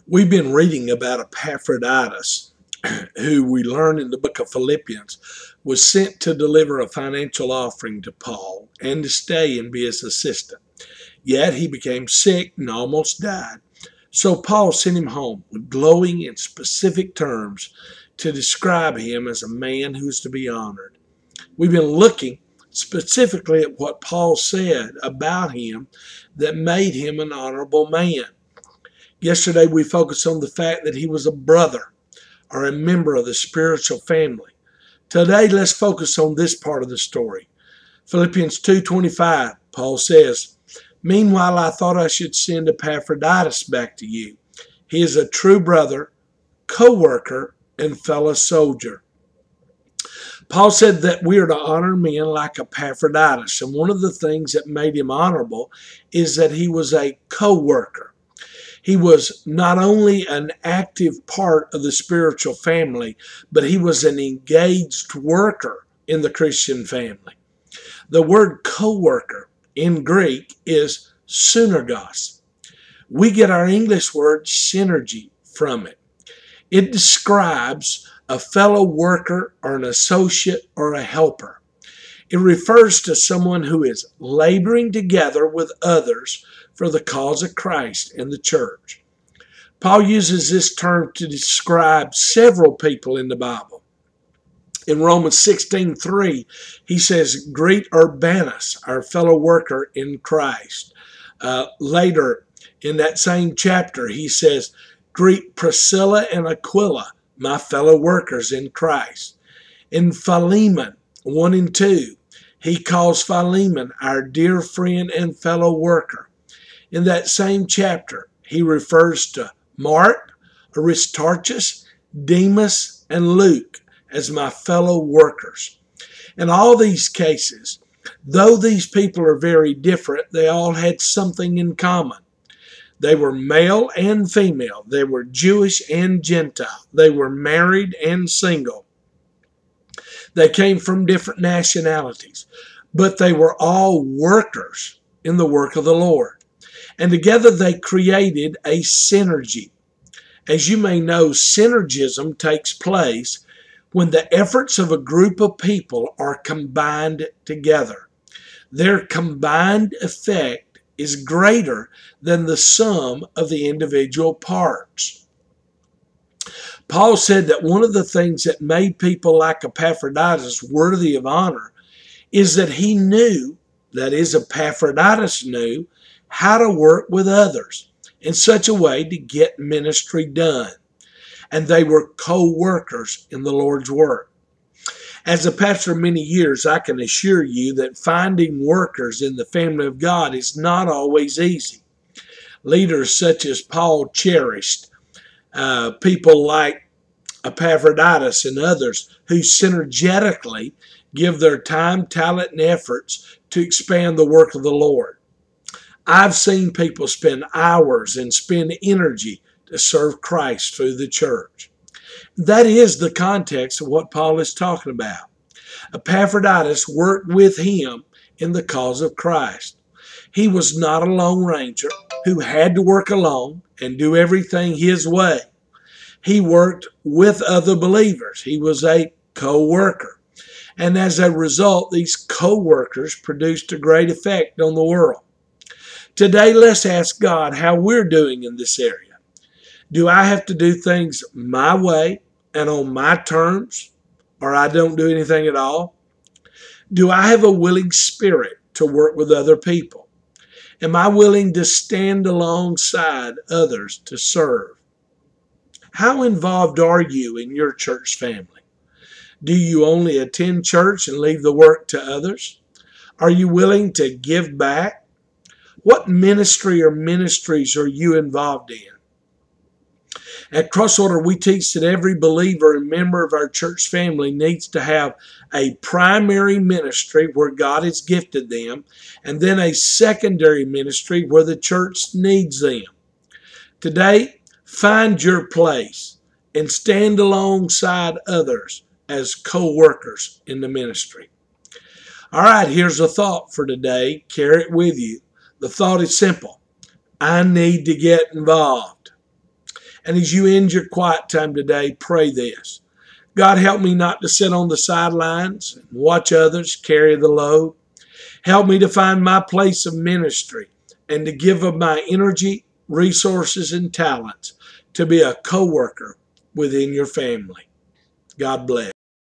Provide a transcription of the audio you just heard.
We've been reading about Epaphroditus, who we learn in the book of Philippians was sent to deliver a financial offering to Paul and to stay and be his assistant. Yet he became sick and almost died. So Paul sent him home with glowing and specific terms to describe him as a man who's to be honored. We've been looking specifically at what Paul said about him that made him an honorable man. Yesterday we focused on the fact that he was a brother or a member of the spiritual family. Today let's focus on this part of the story. Philippians 2:25, Paul says, "Meanwhile I thought I should send Epaphroditus back to you. He is a true brother, co-worker, and fellow soldier." Paul said that we are to honor men like Epaphroditus, and one of the things that made him honorable is that he was a co-worker. He was not only an active part of the spiritual family, but he was an engaged worker in the Christian family. The word co-worker in Greek is synergos. We get our English word synergy from it. It describes a fellow worker or an associate or a helper. It refers to someone who is laboring together with others for the cause of Christ and the church. Paul uses this term to describe several people in the Bible. In Romans 16:3, he says, "Greet Urbanus, our fellow worker in Christ." Later in that same chapter, he says, "Greet Priscilla and Aquila, my fellow workers in Christ." In Philemon 1 and 2, he calls Philemon our dear friend and fellow worker. In that same chapter, he refers to Mark, Aristarchus, Demas, and Luke as my fellow workers. In all these cases, though these people are very different, they all had something in common. They were male and female. They were Jewish and Gentile. They were married and single. They came from different nationalities, but they were all workers in the work of the Lord. And together they created a synergy. As you may know, synergism takes place when the efforts of a group of people are combined together. Their combined effect is greater than the sum of the individual parts. Paul said that one of the things that made people like Epaphroditus worthy of honor is that he knew, that is, Epaphroditus knew, how to work with others in such a way to get ministry done. And they were co-workers in the Lord's work. As a pastor of many years, I can assure you that finding workers in the family of God is not always easy. Leaders such as Paul cherished people like Epaphroditus and others who synergetically give their time, talent, and efforts to expand the work of the Lord. I've seen people spend hours and spend energy to serve Christ through the church. That is the context of what Paul is talking about. Epaphroditus worked with him in the cause of Christ. He was not a lone ranger who had to work alone and do everything his way. He worked with other believers. He was a co-worker. And as a result, these co-workers produced a great effect on the world. Today, let's ask God how we're doing in this area. Do I have to do things my way and on my terms, or I don't do anything at all? Do I have a willing spirit to work with other people? Am I willing to stand alongside others to serve? How involved are you in your church family? Do you only attend church and leave the work to others? Are you willing to give back? What ministry or ministries are you involved in? At Crossorder, we teach that every believer and member of our church family needs to have a primary ministry where God has gifted them, and then a secondary ministry where the church needs them. Today, find your place and stand alongside others as co-workers in the ministry. All right, here's a thought for today. Carry it with you. The thought is simple. I need to get involved. And as you end your quiet time today, pray this: God, help me not to sit on the sidelines and watch others carry the load. Help me to find my place of ministry and to give of my energy, resources, and talents to be a co-worker within your family. God bless.